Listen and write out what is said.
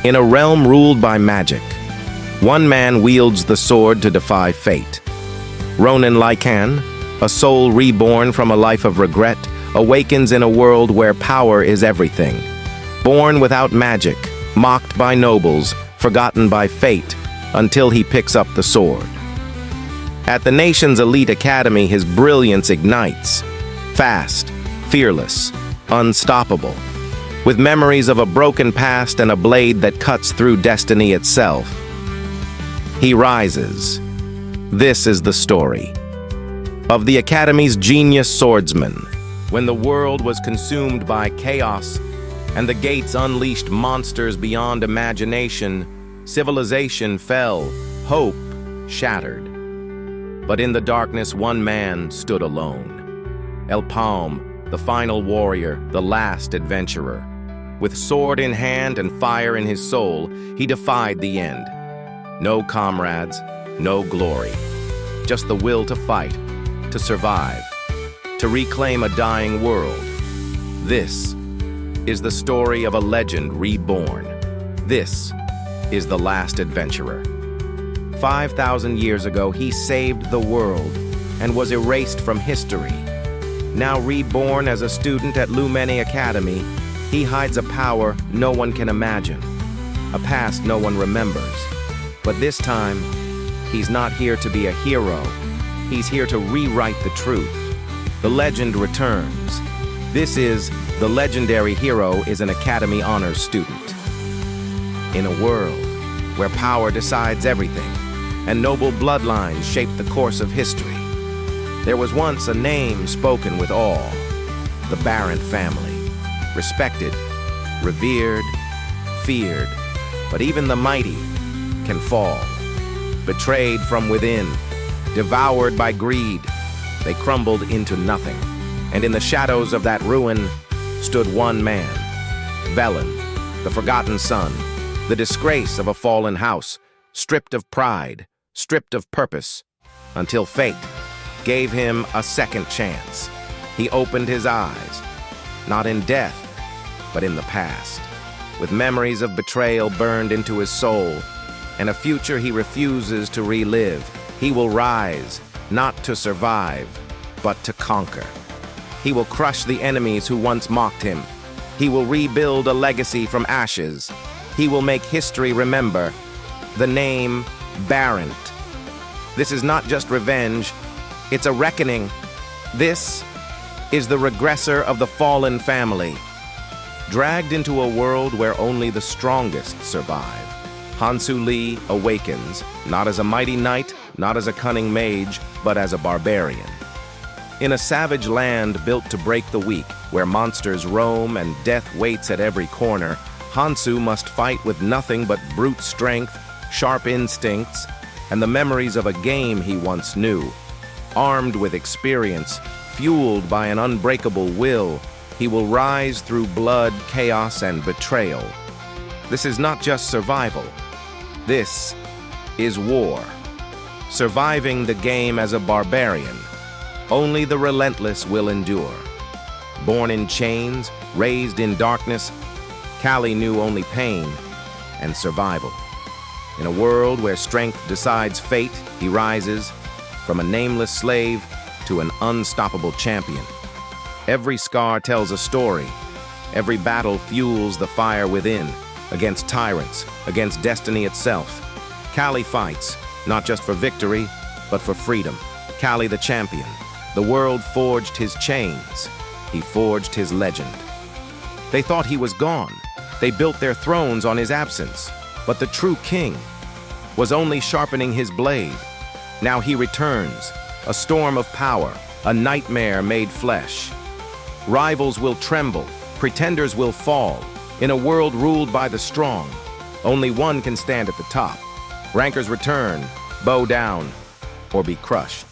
In a realm ruled by magic, one man wields the sword to defy fate. Ronin Lycan, a soul reborn from a life of regret, awakens in a world where power is everything. Born without magic, mocked by nobles, forgotten by fate, until he picks up the sword. At the nation's elite academy, his brilliance ignites. Fast, fearless, unstoppable. With memories of a broken past and a blade that cuts through destiny itself. He rises. This is the story of the Academy's genius swordsman. When the world was consumed by chaos and the gates unleashed monsters beyond imagination, civilization fell, hope shattered. But in the darkness, one man stood alone. El Palm, the final warrior, the last adventurer. With sword in hand and fire in his soul, he defied the end. No comrades, no glory. Just the will to fight, to survive, to reclaim a dying world. This is the story of a legend reborn. This is the last adventurer. 5,000 years ago, he saved the world and was erased from history. Now reborn as a student at Lumene Academy, he hides a power no one can imagine, a past no one remembers. But this time, he's not here to be a hero. He's here to rewrite the truth. The legend returns. This is The Legendary Hero is an Academy Honors student. In a world where power decides everything and noble bloodlines shape the course of history, there was once a name spoken with awe, the Baron family. Respected, revered, feared, but even the mighty can fall. Betrayed from within, devoured by greed, they crumbled into nothing. And in the shadows of that ruin stood one man, Velen, the forgotten son, the disgrace of a fallen house, stripped of pride, stripped of purpose, until fate gave him a second chance. He opened his eyes, not in death, but in the past, with memories of betrayal burned into his soul, and a future he refuses to relive. He will rise, not to survive, but to conquer. He will crush the enemies who once mocked him. He will rebuild a legacy from ashes. He will make history remember the name Baron. This is not just revenge, it's a reckoning. This is the regressor of the fallen family. Dragged into a world where only the strongest survive, Hansu Lee awakens, not as a mighty knight, not as a cunning mage, but as a barbarian. In a savage land built to break the weak, where monsters roam and death waits at every corner, Hansu must fight with nothing but brute strength, sharp instincts, and the memories of a game he once knew. Armed with experience, fueled by an unbreakable will, he will rise through blood, chaos, and betrayal. This is not just survival. This is war. Surviving the game as a barbarian. Only the relentless will endure. Born in chains, raised in darkness, Callie knew only pain and survival. In a world where strength decides fate, he rises from a nameless slave to an unstoppable champion. Every scar tells a story. Every battle fuels the fire within, against tyrants, against destiny itself. Callie fights, not just for victory, but for freedom. Callie the champion. The world forged his chains. He forged his legend. They thought he was gone. They built their thrones on his absence. But the true king was only sharpening his blade. Now he returns, a storm of power, a nightmare made flesh. Rivals will tremble, pretenders will fall. In a world ruled by the strong, only one can stand at the top. Rankers return, bow down, or be crushed.